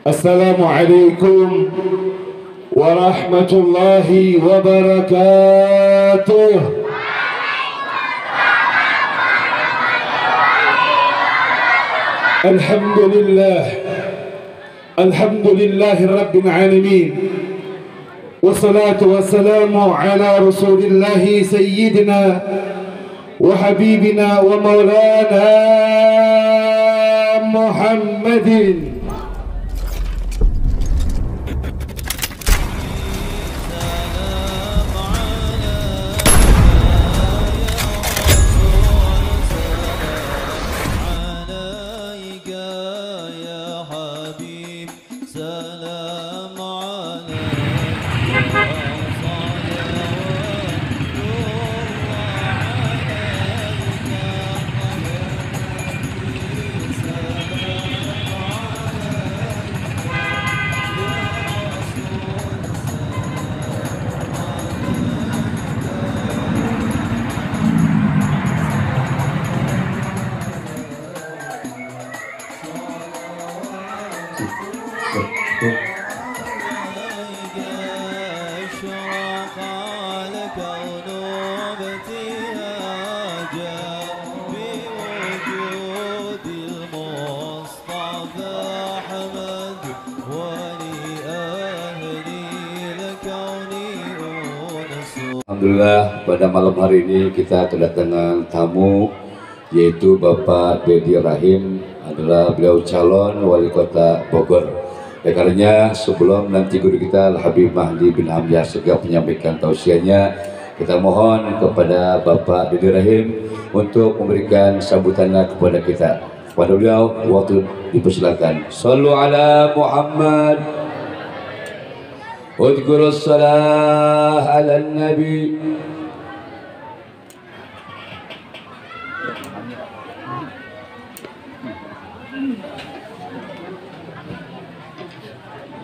Assalamualaikum warahmatullahi wabarakatuh. Alhamdulillahi rabbil alamin. Wassalatu wassalamu ala rasulillahi sayyidina wa habibina wa maulana Muhammadin. Alhamdulillah pada malam hari ini kita kedatangan tamu, yaitu Bapak Dedi Rahim, adalah beliau calon wali kota Bogor. Oleh karenanya sebelum nanti guru kita Al-Habib Mahdi bin Hamzah Assegaf menyampaikan tausiahnya, kita mohon kepada Bapak Dedi Rahim untuk memberikan sambutannya kepada kita. Kepada beliau waktu dipersilakan. Sallu ala Muhammad. Udhkuru salah ala nabi.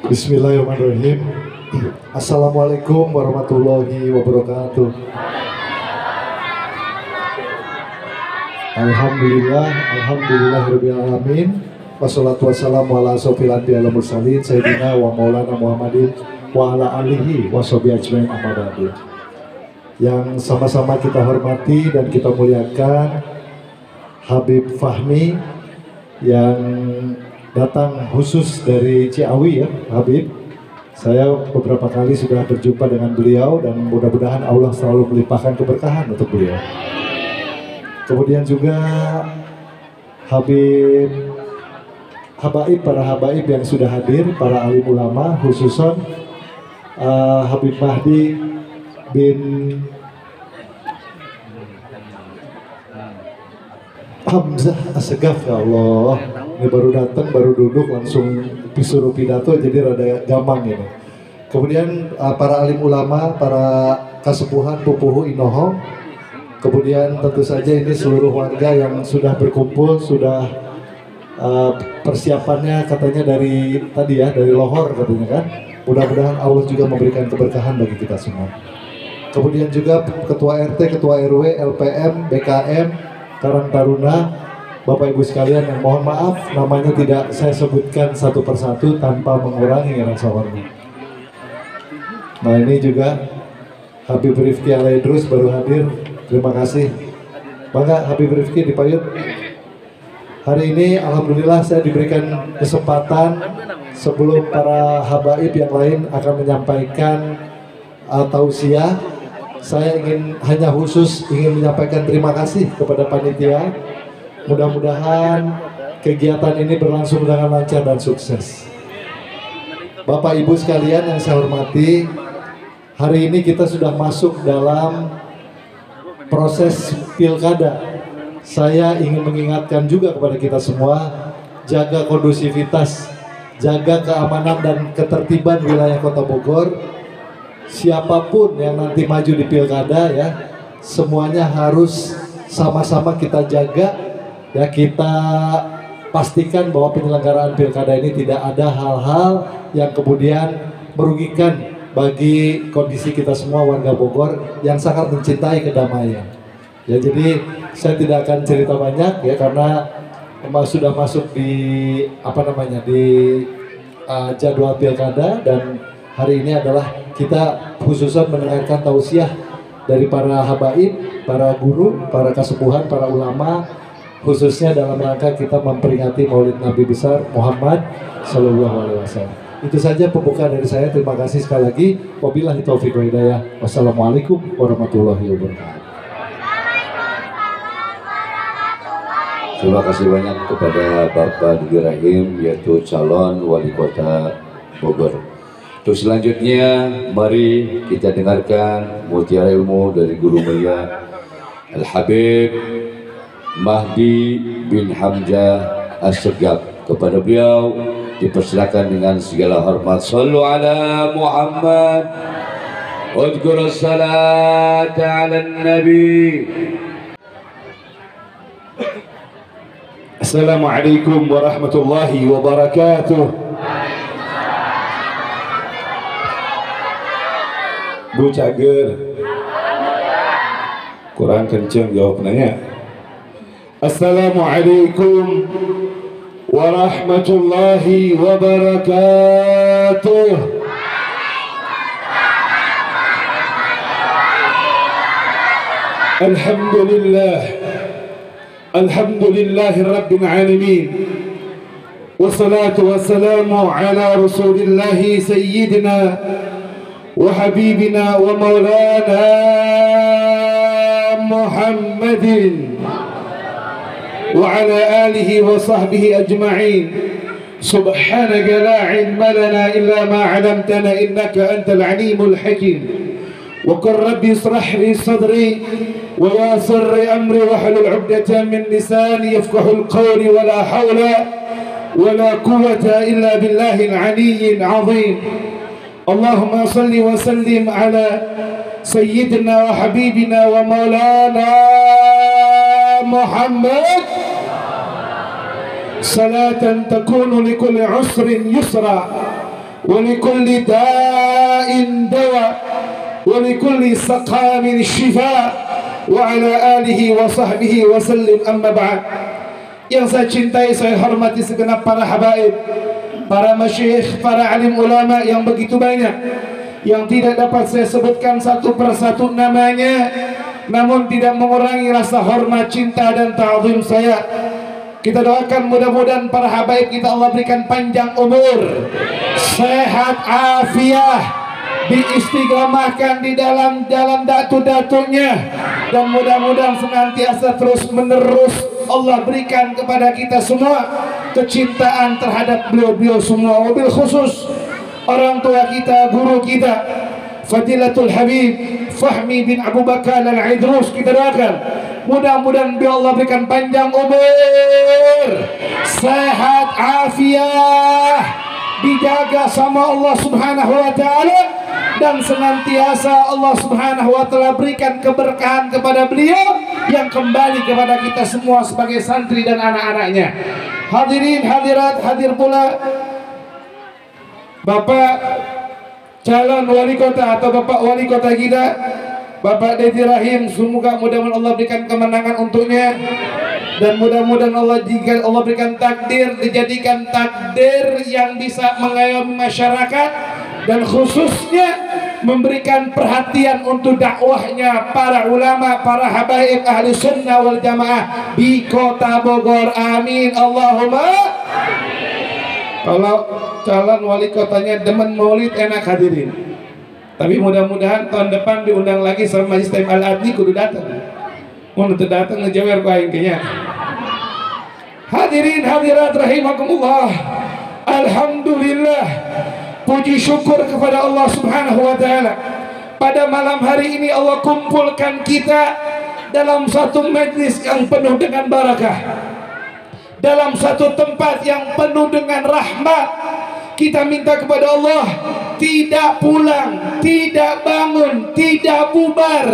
Bismillahirrahmanirrahim. Assalamualaikum warahmatullahi wabarakatuh. Alhamdulillahirabbil alamin. Wassalatu wassalamu ala asyrofil anbiya'i wal mursalin sayyidina wa maulana Muhammadin wa ala alihi wa sahbihi ajmain amma ba'du. Yang sama-sama kita hormati dan kita muliakan Habib Fahmi yang datang khusus dari Ciawi ya Habib. Saya beberapa kali sudah berjumpa dengan beliau dan mudah-mudahan Allah selalu melimpahkan keberkahan untuk beliau. Kemudian juga para habaib yang sudah hadir, para alim ulama, khususon Habib Mahdi bin Hamzah Assegaf. Ya Allah, ini baru datang, baru duduk langsung disuruh pidato, jadi rada gampang ini. Kemudian para alim ulama, para kasepuhan pupuhu inoho. Kemudian tentu saja ini seluruh warga yang sudah berkumpul, sudah persiapannya katanya dari tadi ya, dari lohor katanya kan. Mudah-mudahan Allah juga memberikan keberkahan bagi kita semua. Kemudian juga Ketua RT, Ketua RW, LPM, BKM, Karang Taruna, Bapak Ibu sekalian yang mohon maaf namanya tidak saya sebutkan satu persatu tanpa mengurangi rasa hormat. Nah ini juga Habib Rifki Alaidrus baru hadir, terima kasih. Bangga Habib Rifki dipayut. Hari ini alhamdulillah saya diberikan kesempatan sebelum para habaib yang lain akan menyampaikan tausiah. Saya hanya khusus ingin menyampaikan terima kasih kepada panitia. Mudah-mudahan kegiatan ini berlangsung dengan lancar dan sukses. Bapak Ibu sekalian yang saya hormati, hari ini kita sudah masuk dalam proses pilkada. Saya ingin mengingatkan juga kepada kita semua, jaga kondusivitas, jaga keamanan dan ketertiban wilayah Kota Bogor. Siapapun yang nanti maju di pilkada ya, semuanya harus sama-sama kita jaga ya, kita pastikan bahwa penyelenggaraan pilkada ini tidak ada hal-hal yang kemudian merugikan bagi kondisi kita semua warga Bogor yang sangat mencintai kedamaian. Ya, jadi saya tidak akan cerita banyak ya, karena sudah masuk di di jadwal pilkada, dan hari ini adalah kita khususan mendengarkan tausiah dari para habaib, para guru, para kasepuhan, para ulama, khususnya dalam rangka kita memperingati Maulid Nabi besar Muhammad Sallallahu Alaihi Wasallam. Itu saja pembukaan dari saya. Terima kasih sekali lagi. Wabillahi taufiq wa hidayah. Wassalamualaikum warahmatullahi wabarakatuh. Terima kasih banyak kepada Bapak Dodi Rahim, yaitu calon wali kota Bogor. Untuk selanjutnya, mari kita dengarkan mutiara ilmu dari guru mulia Al-Habib Mahdi bin Hamzah As-Segaf. Kepada beliau dipersilakan dengan segala hormat. Sallu ala Muhammad. Udhkur as-salata ala nabi. Assalamualaikum warahmatullahi wabarakatuh. Bu Cager, kurang kenceng jawabnya. Assalamualaikum warahmatullahi wabarakatuh. Alhamdulillah, alhamdulillahi rabbil alamin, wassalatu wassalamu ala rasulillahi sayyidina wa habibina wa maulana Muhammadin wa ala alihi wa sahbihi ajma'in. Subhanaka la ilma lana illa ma 'allamtana innaka antal alimul hakim. Wa qur rabbi israh li sadri wa yassir li amri wahlul 'uqdatan min lisani yafqahul qawli wa la hawla wa la quwwata illa billahil 'aliyyil 'azim. Allahumma salli wa sallim ala sayyidina wa habibina wa maulana Muhammad salatan takunu likulli usrin yusra wa likulli da'in dawa wa likulli saqamin shifa wa ala alihi wa sahbihi wa sallim. Amma ba'd. Yang saya cintai, saya hormati segenap para habaib, para masyayikh, para alim ulama yang begitu banyak, yang tidak dapat saya sebutkan satu persatu namanya, namun tidak mengurangi rasa hormat, cinta dan ta'zim saya. Kita doakan mudah-mudahan para habaib kita Allah berikan panjang umur, sehat afiah, diistiqomahkan di dalam jalan datu-datunya, dan mudah-mudahan senantiasa terus menerus Allah berikan kepada kita semua kecintaan terhadap beliau-beliau semua, wabil khusus orang tua kita, guru kita Fadilatul Habib Fahmi bin Abu Bakar Al-Idrus. Kita doakan mudah-mudahan beliau Allah berikan panjang umur, sehat afiah, dijaga sama Allah Subhanahu wa taala, dan senantiasa Allah Subhanahu wa taala berikan keberkahan kepada beliau yang kembali kepada kita semua sebagai santri dan anak-anaknya. Hadirin hadirat, hadir pula Bapak calon wali kota atau Bapak wali kota kita, Bapak Dodi Rahim. Semoga mudah-mudahan Allah berikan kemenangan untuknya, dan mudah-mudahan jika Allah berikan takdir, dijadikan takdir yang bisa mengayomi masyarakat, dan khususnya memberikan perhatian untuk dakwahnya para ulama, para habaib ahli sunnah wal jamaah di kota Bogor. Amin Allahumma amin. Kalau calon wali kotanya demen maulid enak hadirin, tapi mudah-mudahan tahun depan diundang lagi sama Majlis Taim Al-Adli, kudu datang. Mau datang ngejawer kain kayaknya. Hadirin hadirat rahimakumullah, alhamdulillah, puji syukur kepada Allah Subhanahu wa taala. Pada malam hari ini Allah kumpulkan kita dalam satu majlis yang penuh dengan barakah, dalam satu tempat yang penuh dengan rahmat. Kita minta kepada Allah tidak pulang, tidak bangun, tidak bubar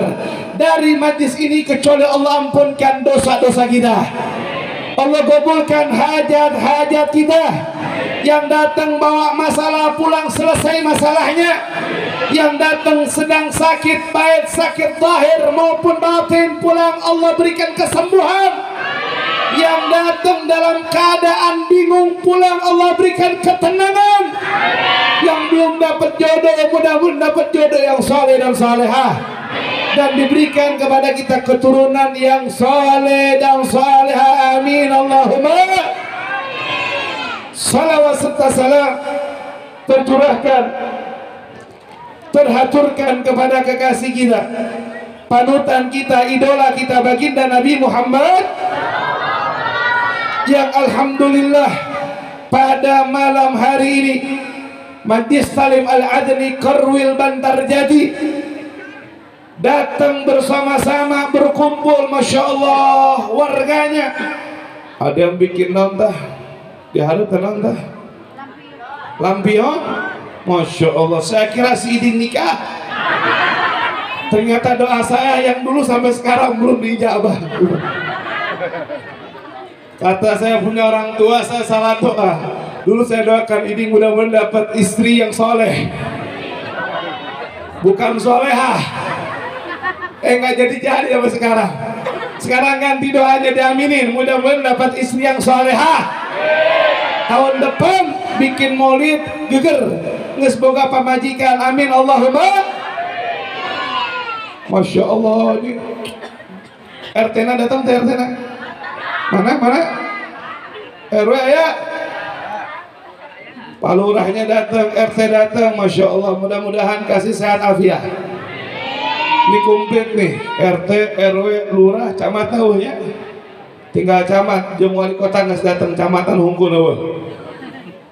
dari majlis ini kecuali Allah ampunkan dosa-dosa kita. Allah kabulkan hajat-hajat kita. Yang datang bawa masalah pulang selesai masalahnya. Yang datang sedang sakit, baik sakit zahir maupun batin, pulang Allah berikan kesembuhan. Yang datang dalam keadaan bingung, pulang Allah berikan ketenangan. Yang belum dapat jodoh, mudah-mudahan dapat jodoh yang saleh dan salehah, dan diberikan kepada kita keturunan yang saleh dan salehah. Amin Allahumma. Salawat serta salam tercurahkan, terhaturkan kepada kekasih kita, panutan kita, idola kita, baginda Nabi Muhammad, yang alhamdulillah pada malam hari ini Majlis Talim Al-Adni Korwil Bantarjati datang bersama-sama, berkumpul, Masya Allah, warganya. Ada yang bikin nonton, diharapkan nonton lampion, Masya Allah. Saya kira si idin nikah, ternyata doa saya yang dulu sampai sekarang belum diijabah. Kata saya punya orang tua, saya salah doa. Dulu saya doakan ini mudah-mudahan dapat istri yang soleh, bukan solehah. Nggak jadi sampai sekarang. Sekarang ganti doanya, diaminin, mudah-mudahan dapat istri yang solehah. Tahun depan bikin maulid geger, nges boga pamajikan. Amin Allahumma. Masya Allah, ini RT-na datang, RT-na mana RW ya, Pak Lurahnya datang, RT datang, Masya Allah. Mudah-mudahan kasih sehat afiat. Ini komplit nih, RT, RW, Lurah, camat tahunya. Tinggal camat, jeung wali kota nggak datang, camatan hungkul nawa.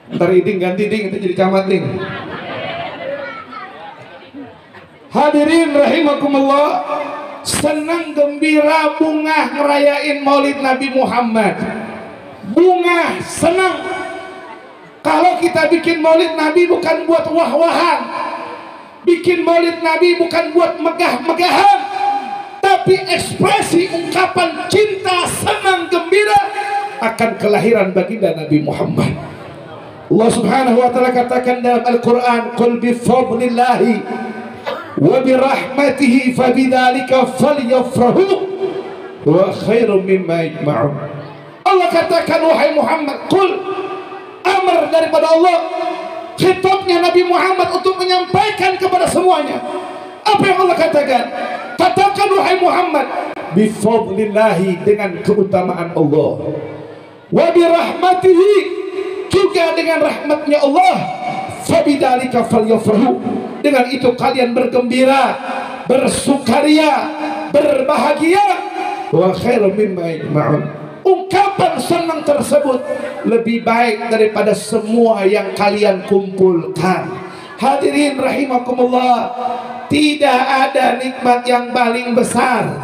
Ntar iding ganti ding, itu jadi camat ding. Hadirin rahimakumullah, senang gembira bunga ngerayain Maulid Nabi Muhammad. Bunga senang. Kalau kita bikin Maulid Nabi bukan buat wah-wahan, bikin Maulid Nabi bukan buat megah-megahan, tapi ekspresi ungkapan cinta, senang, gembira akan kelahiran baginda Nabi Muhammad. Allah Subhanahu wa taala katakan dalam Al-Qur'an, "Qul bi fadlillahi wa bi rahmatihi fabidzalika falyafrahu wa khairum mimma yajma'un." Allah katakan, wahai Muhammad, qul, amar daripada Allah, khitabnya Nabi Muhammad untuk menyampaikan kepada semuanya. Apa yang Allah katakan? Katakan wahai Muhammad, bifadlillahi, dengan keutamaan Allah, wa birahmatihi, juga dengan rahmatnya Allah, fabidzalika falyafrahu, dengan itu kalian bergembira, bersukaria, berbahagia, wa khairum mimma yajma'un. Ungkapan senang tersebut lebih baik daripada semua yang kalian kumpulkan. Hadirin rahimakumullah, tidak ada nikmat yang paling besar,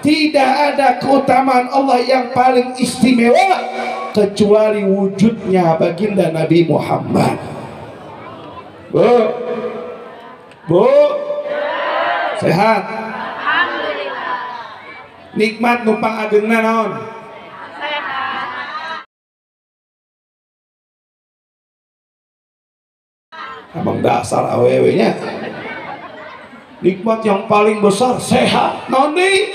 tidak ada keutamaan Allah yang paling istimewa kecuali wujudnya baginda Nabi Muhammad. Bu, sehat? Alhamdulillah. Nikmat numpang agengna naon? Abang dasar awewe-nya. Nikmat yang paling besar sehat. Noni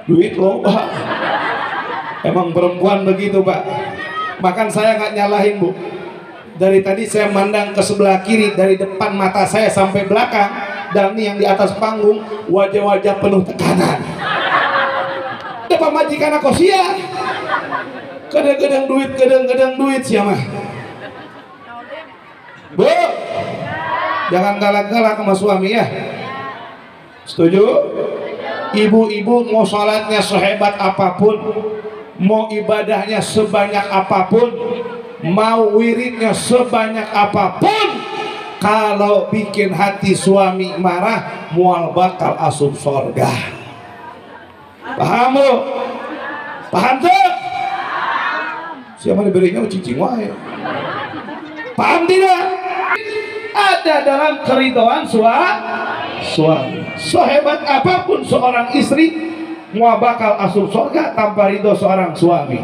duit loba. Emang perempuan begitu, Pak. Makan saya nggak nyalahin, Bu. Dari tadi saya mandang ke sebelah kiri, dari depan mata saya sampai belakang, dan ini yang di atas panggung wajah-wajah penuh tekanan. Apa majikan aku sia? Gedeng-gedeng duit siapa? Bu, jangan galak-galak sama suami ya. Setuju? Ibu-ibu mau sholatnya sehebat apapun, mau ibadahnya sebanyak apapun, mau wiridnya sebanyak apapun, kalau bikin hati suami marah, mual bakal asup sorga. Paham bu? Paham tuh? Siapa diberinya cicing wae? Paham tidak? Ada dalam keridhaan suami. Sehebat apapun seorang istri, mau bakal asup surga tanpa ridho seorang suami.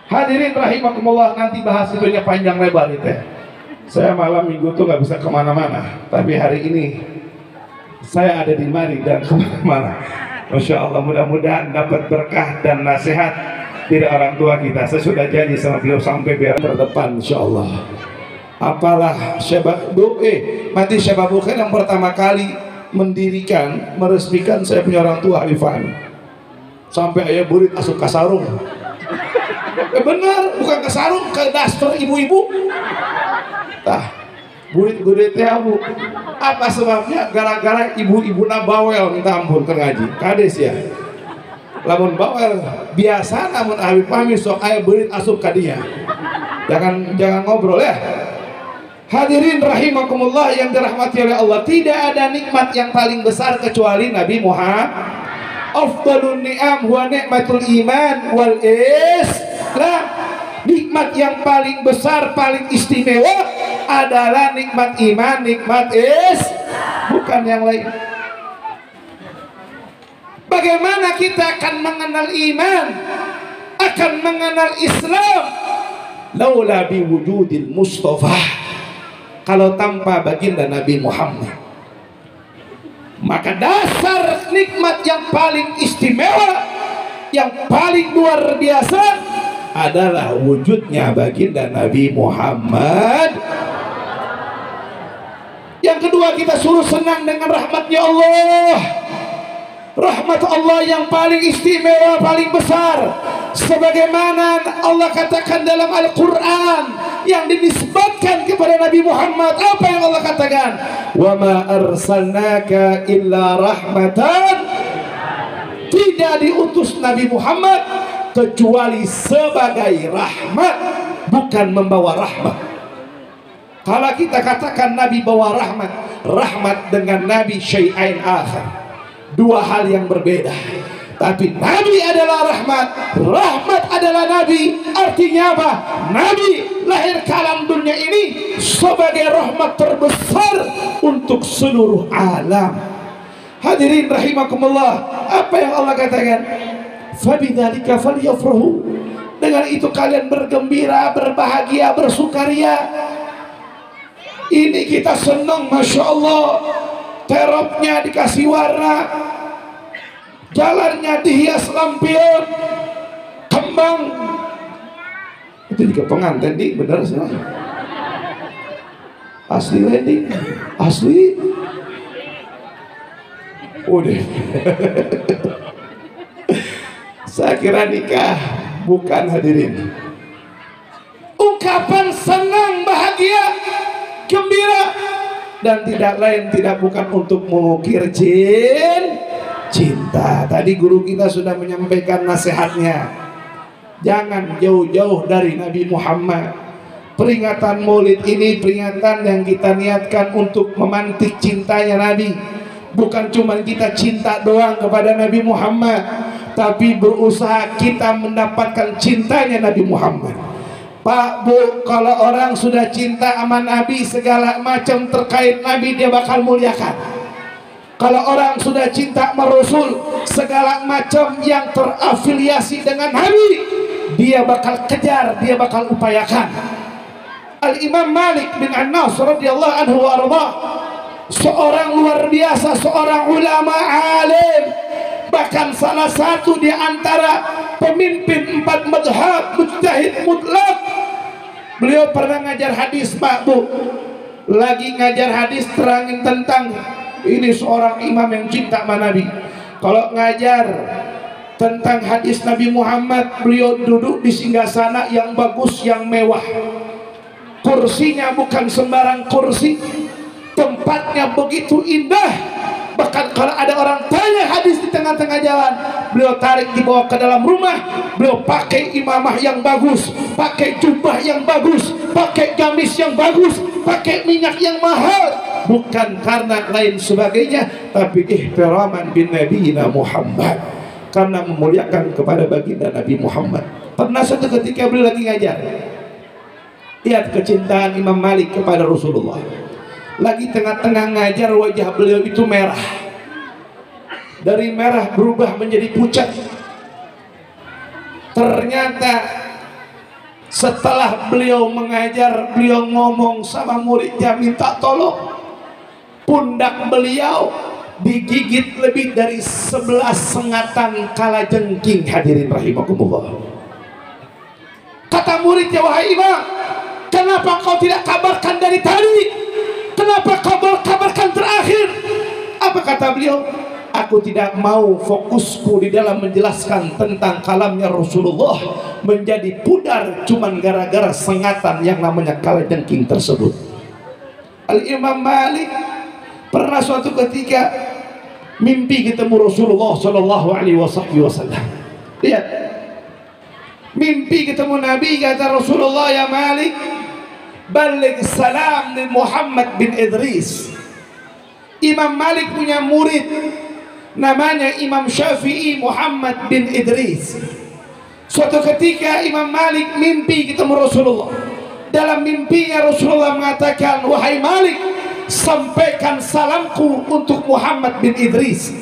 Hadirin rahimakumullah, nanti bahas itunya panjang lebar itu. Saya malam minggu tuh nggak bisa kemana-mana, tapi hari ini saya ada di mari dan kemana-mana. Masya Allah, mudah-mudahan dapat berkah dan nasihat dari orang tua kita. Saya sudah janji sama beliau sampai biar terdepan, insya Allah. Apalah mati Syabab Khair yang pertama kali meresmikan saya punya orang tua Habib Fahmi. Sampai ayah burit asup ke sarung. Benar, bukan ke sarung, ke daster ibu-ibu. Tah, burit-burit teh abu. Apa sebabnya? Gara-gara ibu-ibu na bawel minta ampun ke ngaji. Kades ya. Lamun bawel biasa, namun Habib Fahmi sok ayah burit asup ka dia. Jangan ngobrol ya. Hadirin rahimakumullah yang dirahmati oleh Allah, tidak ada nikmat yang paling besar kecuali Nabi Muhammad. Afdalun ni'am huwa nikmatul iman wal islam. Nikmat yang paling besar, paling istimewa adalah nikmat iman, nikmat bukan yang lain. Bagaimana kita akan mengenal iman, akan mengenal Islam? Laula biwujudil Mustafa, kalau tanpa baginda Nabi Muhammad. Maka dasar nikmat yang paling istimewa, yang paling luar biasa adalah wujudnya baginda Nabi Muhammad. Yang kedua, kita suruh senang dengan rahmatnya Allah. Rahmat Allah yang paling istimewa, paling besar, sebagaimana Allah katakan dalam Al-Quran yang dinisbatkan kepada Nabi Muhammad. Apa yang Allah katakan? Wa ma arsalnaka illa rahmatan. Tidak diutus Nabi Muhammad kecuali sebagai rahmat, bukan membawa rahmat. Kalau kita katakan Nabi bawa rahmat, rahmat dengan Nabi syai'ain akhar, dua hal yang berbeda. Tapi Nabi adalah rahmat, rahmat adalah Nabi. Artinya apa? Nabi lahir ke alam dunia ini sebagai rahmat terbesar untuk seluruh alam. Hadirin rahimakumullah, apa yang Allah katakan? Fabidzalika falyafrahu. Dengan itu kalian bergembira, berbahagia, bersukaria. Ini kita senang, masya Allah. Teropnya dikasih warna, jalannya dihias lampion, kembang. Itu juga pengantin di, bener sih. Asli landing, asli. Udah. Saya kira nikah bukan, hadirin. Ungkapan senang, bahagia, gembira, dan tidak lain tidak bukan untuk mengukir cinta. Tadi guru kita sudah menyampaikan nasihatnya. Jangan jauh-jauh dari Nabi Muhammad. Peringatan Maulid ini peringatan yang kita niatkan untuk memantik cintanya Nabi. Bukan cuma kita cinta doang kepada Nabi Muhammad, tapi berusaha kita mendapatkan cintanya Nabi Muhammad. Pak, Bu, kalau orang sudah cinta sama Nabi, segala macam terkait Nabi dia bakal muliakan. Kalau orang sudah cinta sama Rasul, segala macam yang terafiliasi dengan Nabi dia bakal kejar, dia bakal upayakan. Al-Imam Malik bin Anas radhiyallahu anhu wa arda, seorang luar biasa, seorang ulama alim, bahkan salah satu di antara pemimpin 4 madhab, mujtahid mutlak. Beliau pernah ngajar hadis, Pak, Bu. Lagi ngajar hadis terangin tentang ini seorang imam yang cinta sama Nabi. Kalau ngajar tentang hadis Nabi Muhammad, beliau duduk di singgasana yang bagus, yang mewah. Kursinya bukan sembarang kursi, tempatnya begitu indah. Bahkan kalau ada orang tanya hadis di tengah-tengah jalan, beliau tarik dibawa ke dalam rumah. Beliau pakai imamah yang bagus, pakai jubah yang bagus, pakai gamis yang bagus, pakai minyak yang mahal. Bukan karena lain sebagainya, tapi ihtiraman bin Nabi Muhammad, karena memuliakan kepada baginda Nabi Muhammad. Pernah suatu ketika beliau lagi ngajar, lihat kecintaan Imam Malik kepada Rasulullah. Lagi tengah-tengah ngajar, wajah beliau itu merah. Dari merah berubah menjadi pucat. Ternyata setelah beliau mengajar, beliau ngomong sama muridnya, minta tolong. Pundak beliau digigit lebih dari 11 sengatan kalajengking, hadirin rahimakumullah. Kata muridnya, wahai imam, kenapa kau tidak kabarkan dari tadi? Kenapa kabarkan terakhir? Apa kata beliau? Aku tidak mau fokusku di dalam menjelaskan tentang kalamnya Rasulullah menjadi pudar cuman gara-gara sengatan yang namanya kalajengking tersebut. Al-Imam Malik pernah suatu ketika mimpi ketemu Rasulullah Shallallahu Alaihi Wasallam. Lihat, mimpi ketemu Nabi, kata Rasulullah, ya Malik, balik salam dari Muhammad bin Idris. Imam Malik punya murid namanya Imam Syafi'i Muhammad bin Idris. Suatu ketika Imam Malik mimpi ketemu Rasulullah. Dalam mimpinya Rasulullah mengatakan, wahai Malik, sampaikan salamku untuk Muhammad bin Idris.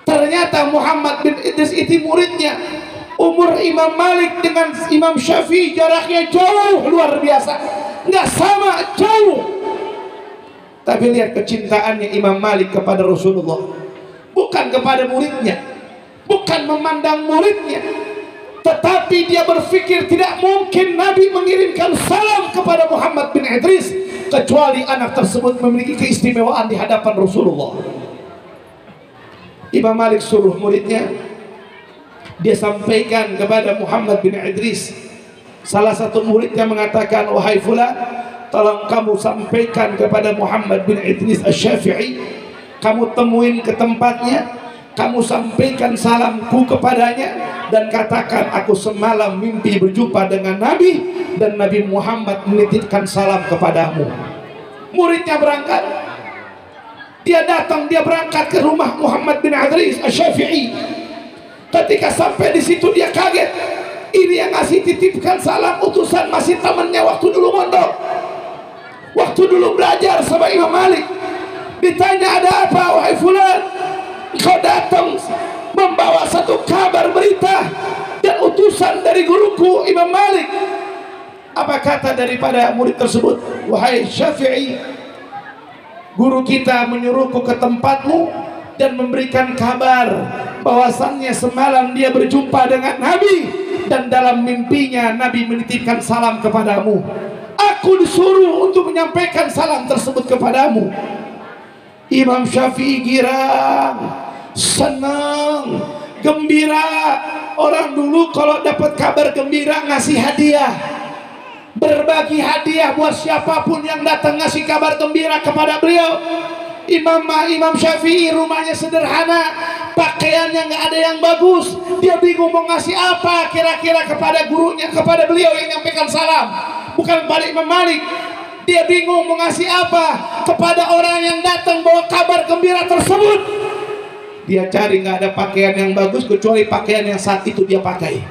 Ternyata Muhammad bin Idris itu muridnya. Umur Imam Malik dengan Imam Syafi'i jaraknya jauh luar biasa, nggak sama, jauh. Tapi lihat kecintaannya Imam Malik kepada Rasulullah, bukan kepada muridnya, bukan memandang muridnya, tetapi dia berpikir tidak mungkin Nabi mengirimkan salam kepada Muhammad bin Idris kecuali anak tersebut memiliki keistimewaan di hadapan Rasulullah. Imam Malik suruh muridnya, dia sampaikan kepada Muhammad bin Idris. Salah satu muridnya mengatakan, wahai fulan, tolong kamu sampaikan kepada Muhammad bin Idris Asy-Syafi'i, kamu temuin ke tempatnya, kamu sampaikan salamku kepadanya, dan katakan aku semalam mimpi berjumpa dengan Nabi dan Nabi Muhammad menitipkan salam kepadamu. Muridnya berangkat, dia datang, dia berangkat ke rumah Muhammad bin Idris Asy-Syafi'i. Ketika sampai di situ dia kaget, ini yang ngasih titipkan salam utusan masih temannya waktu dulu mondok, waktu dulu belajar sama Imam Malik. Ditanya, ada apa wahai fulan? Kau datang membawa satu kabar berita dan utusan dari guruku Imam Malik. Apa kata daripada murid tersebut? Wahai Syafi'i, guru kita menyuruhku ke tempatmu dan memberikan kabar bahwasannya semalam dia berjumpa dengan Nabi dan dalam mimpinya Nabi menitipkan salam kepadamu. Aku disuruh untuk menyampaikan salam tersebut kepadamu. Imam Syafi'i girang, senang, gembira. Orang dulu kalau dapat kabar gembira ngasih hadiah, berbagi hadiah buat siapapun yang datang ngasih kabar gembira kepada beliau. Imam Syafi'i rumahnya sederhana, pakaiannya nggak ada yang bagus. Dia bingung mau ngasih apa kira-kira kepada gurunya, kepada beliau yang nyampaikan salam, bukan kepada Imam Malik. Dia bingung mau ngasih apa kepada orang yang datang bawa kabar gembira tersebut. Dia cari, nggak ada pakaian yang bagus kecuali pakaian yang saat itu dia pakai.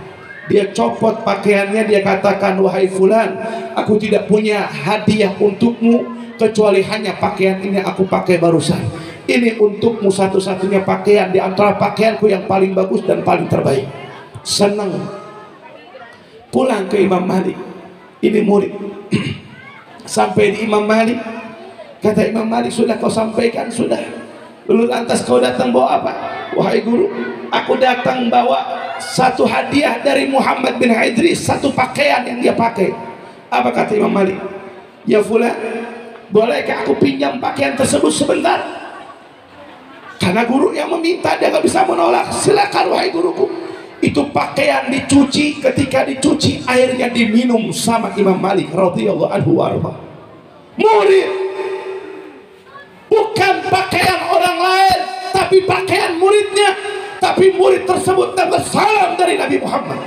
Dia copot pakaiannya, dia katakan, wahai fulan, aku tidak punya hadiah untukmu kecuali hanya pakaian ini aku pakai barusan. Ini untukmu satu-satunya pakaian di antara pakaianku yang paling bagus dan paling terbaik. Senang. Pulang ke Imam Malik. Ini murid. Sampai di Imam Malik, kata Imam Malik, sudah kau sampaikan? Sudah. Lalu lantas kau datang bawa apa? Wahai guru, aku datang bawa satu hadiah dari Muhammad bin Idris, satu pakaian yang dia pakai. Apa kata Imam Malik? Ya fulan, bolehkah aku pinjam pakaian tersebut sebentar? Karena guru yang meminta, dia nggak bisa menolak. Silakan wahai guruku. Itu pakaian dicuci, ketika dicuci airnya diminum sama Imam Malik radhiyallahu anhu warḍah. Murid, bukan pakaian orang lain, tapi pakaian muridnya. Tapi murid tersebut dapat salam dari Nabi Muhammad.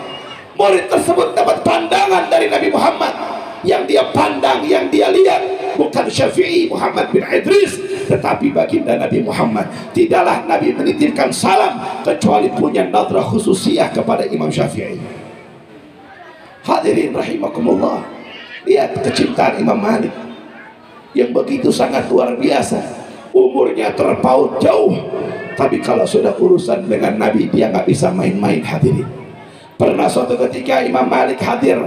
Murid tersebut dapat pandangan dari Nabi Muhammad. Yang dia pandang, yang dia lihat bukan Syafi'i Muhammad bin Idris, tetapi baginda Nabi Muhammad. Tidaklah Nabi menitipkan salam kecuali punya nadrah khususiyah kepada Imam Syafi'i. Hadirin rahimakumullah, lihat kecintaan Imam Malik yang begitu sangat luar biasa. Umurnya terpaut jauh, tapi kalau sudah urusan dengan Nabi, dia nggak bisa main-main. Hadirin, pernah suatu ketika Imam Malik hadir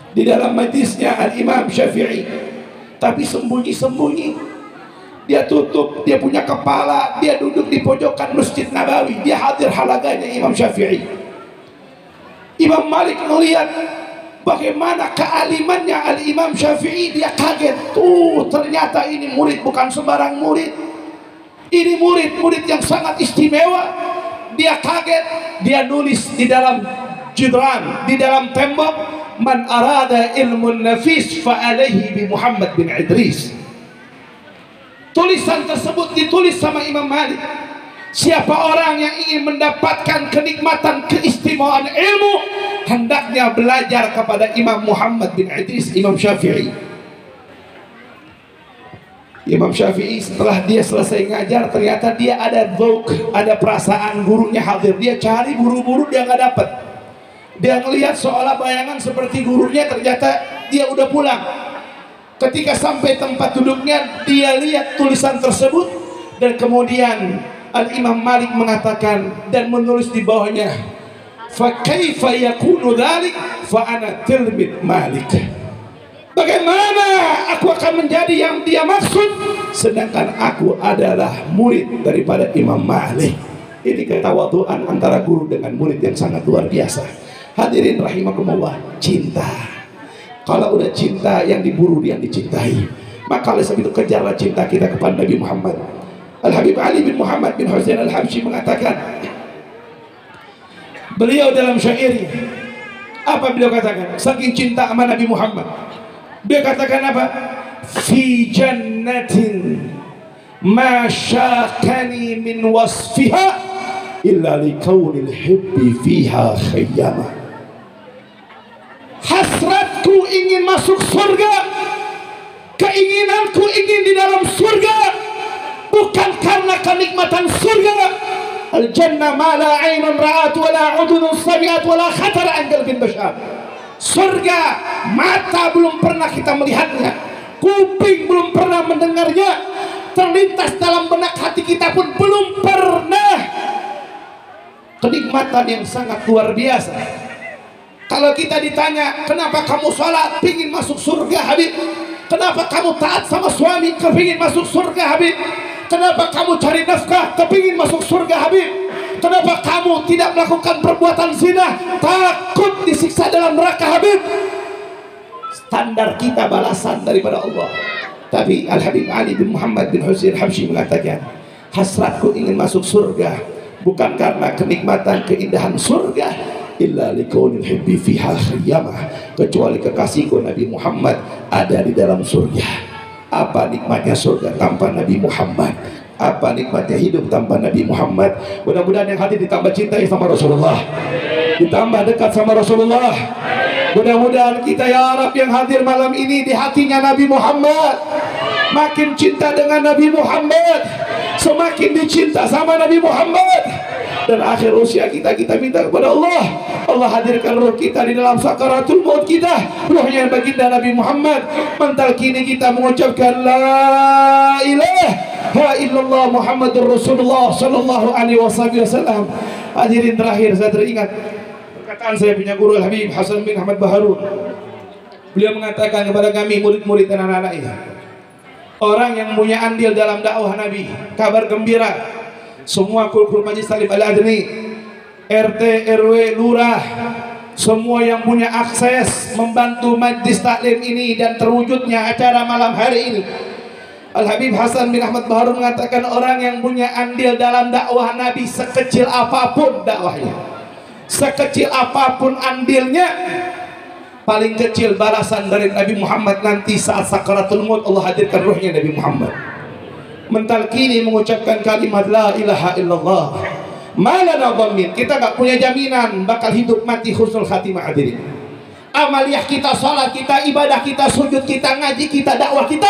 di dalam majlisnya Al-Imam Syafi'i, tapi sembunyi-sembunyi. Dia tutup, dia punya kepala, dia duduk di pojokan Masjid Nabawi, dia hadir halaganya Imam Syafi'i. Imam Malik melihat bagaimana kealimannya Al-Imam Syafi'i. Dia kaget, ternyata ini murid bukan sembarang murid, ini murid yang sangat istimewa. Dia kaget, dia nulis di dalam jidran, di dalam tembok, man arada ilmun nafis fa alaihi bi Muhammad bin Idris. Tulisan tersebut ditulis sama Imam Malik. Siapa orang yang ingin mendapatkan kenikmatan keistimewaan ilmu, hendaknya belajar kepada Imam Muhammad bin Idris, Imam Syafi'i. Imam Syafi'i setelah dia selesai ngajar, ternyata dia ada dzauq, ada perasaan gurunya hadir. Dia cari buru-buru, dia nggak dapat. Dia ngelihat seolah bayangan seperti gurunya, ternyata dia udah pulang. Ketika sampai tempat duduknya, dia lihat tulisan tersebut, dan kemudian Al-Imam Malik mengatakan dan menulis di bawahnya, fa kaifa yakunu dzalik fa ana tilmid Malik. Bagaimana aku akan menjadi yang dia maksud, sedangkan aku adalah murid daripada Imam Malik. Ini ketawaduan antara guru dengan murid yang sangat luar biasa. Hadirin rahimakumullah, cinta. Kalau udah cinta, yang diburu yang dicintai. Maka oleh sebab itu kejarlah cinta kita kepada Nabi Muhammad. Al-Habib Ali bin Muhammad bin Husain Al-Habsyi mengatakan, beliau dalam syairnya, apa beliau katakan? Saking cinta sama Nabi Muhammad, dia katakan apa? Fi jannatin ma syakani min wasfiha illa likaunil hibbi fiha khayyama. Hasratku ingin masuk surga, keinginanku ingin di dalam surga, bukan karena kenikmatan surga. Al-jannah ma la aynun ra'at wa la udhunun sami'at wa la khatara an qalbin bashar. Surga mata belum pernah kita melihatnya, kuping belum pernah mendengarnya, terlintas dalam benak hati kita pun belum pernah. Kenikmatan yang sangat luar biasa. Kalau kita ditanya, kenapa kamu sholat pingin masuk surga Habib? Kenapa kamu taat sama suami kepingin masuk surga Habib? Kenapa kamu cari nafkah kepingin masuk surga Habib? Kenapa kamu tidak melakukan perbuatan zina takut disiksa dalam neraka Habib? Standar kita balasan daripada Allah. Tapi Al-Habib Ali bin Muhammad bin Husain Al-Habsyi mengatakan, hasratku ingin masuk surga bukan karena kenikmatan keindahan surga, illa likaunil hibbi fiha khayyamah, kecuali kekasihku Nabi Muhammad ada di dalam surga. Apa nikmatnya surga tanpa Nabi Muhammad? Apa nikmatnya hidup tanpa Nabi Muhammad? Mudah-mudahan yang hadir ditambah cinta sama Rasulullah, ditambah dekat sama Rasulullah. Mudah-mudahan kita ya Arab yang hadir malam ini di hatinya Nabi Muhammad, makin cinta dengan Nabi Muhammad, semakin dicinta sama Nabi Muhammad. Dan akhir usia kita minta kepada Allah, Allah hadirkan ruh kita di dalam sakaratul maut kita, ruhnya baginda Nabi Muhammad. Mentalkini kita mengucapkan la ilaha illallah Muhammadur Rasulullah sallallahu alaihi wasallam. Hadirin terakhir, saya teringat perkataan saya punya guru Al-Habib Hasan bin Ahmad Baharun. Beliau mengatakan kepada kami murid-murid dan anak-anak ini, orang yang punya andil dalam dakwah Nabi, kabar gembira, semua kul majlis Salim Al-Adni, RT, RW, lurah, semua yang punya akses membantu majlis taklim ini dan terwujudnya acara malam hari ini. Al-Habib Hasan bin Ahmad Baharun mengatakan, orang yang punya andil dalam dakwah Nabi, sekecil apapun dakwahnya, sekecil apapun andilnya, paling kecil balasan dari Nabi Muhammad nanti saat sakaratul maut Allah hadirkan ruhnya Nabi Muhammad. Mentalkini mengucapkan kalimat la ilaha illallah, malana dhamin, kita gak punya jaminan bakal hidup mati husnul khatimah. Hadirin, amaliyah kita, salat kita, ibadah kita, sujud kita, ngaji kita, dakwah kita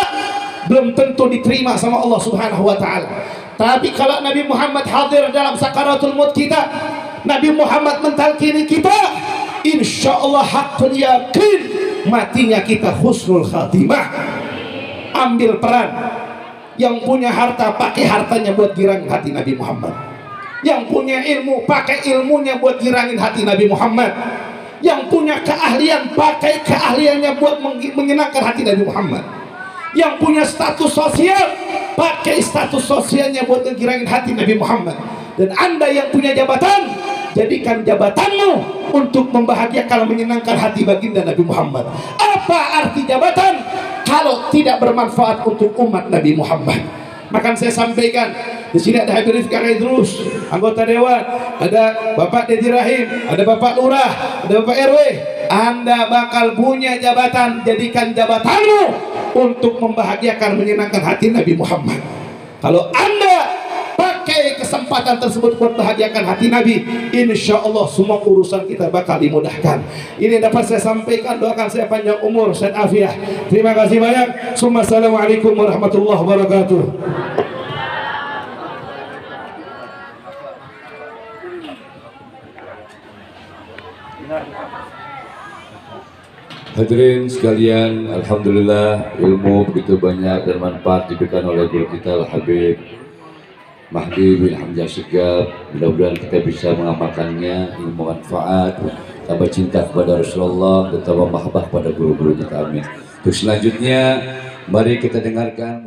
belum tentu diterima sama Allah Subhanahu wa taala. Tapi kalau Nabi Muhammad hadir dalam sakaratul maut kita, Nabi Muhammad mentalkini kita, insyaallah haqqul yakin matinya kita husnul khatimah. Ambil peran. Yang punya harta, pakai hartanya buat girangin hati Nabi Muhammad. Yang punya ilmu, pakai ilmunya buat girangin hati Nabi Muhammad. Yang punya keahlian, pakai keahliannya buat menyenangkan hati Nabi Muhammad. Yang punya status sosial, pakai status sosialnya buat menggirangin hati Nabi Muhammad. Dan Anda yang punya jabatan, jadikan jabatanmu untuk membahagiakan, menyenangkan hati baginda Nabi Muhammad. Apa arti jabatan kalau tidak bermanfaat untuk umat Nabi Muhammad? Maka saya sampaikan, di sini ada Habib Rifki Idrus, anggota dewan, ada Bapak Dedi Rahim, ada Bapak Lurah, ada Bapak RW. Anda bakal punya jabatan, jadikan jabatanmu untuk membahagiakan, menyenangkan hati Nabi Muhammad. Kalau Anda pakai kesempatan tersebut buat bahagiakan hati Nabi, insya Allah semua urusan kita bakal dimudahkan. Ini dapat saya sampaikan, doakan saya panjang umur, sehat afiah. Terima kasih banyak. Assalamualaikum warahmatullahi wabarakatuh. Hadirin sekalian, alhamdulillah ilmu begitu banyak dan manfaat diberikan oleh guru kita Al-Habib Mahdi bin Hamzah Shigab. Mudah-mudahan kita bisa mengamalkannya, ilmu manfaat, tambah cinta kepada Rasulullah dan tambah mahabbah pada guru-guru kita. Amin. Terus selanjutnya mari kita dengarkan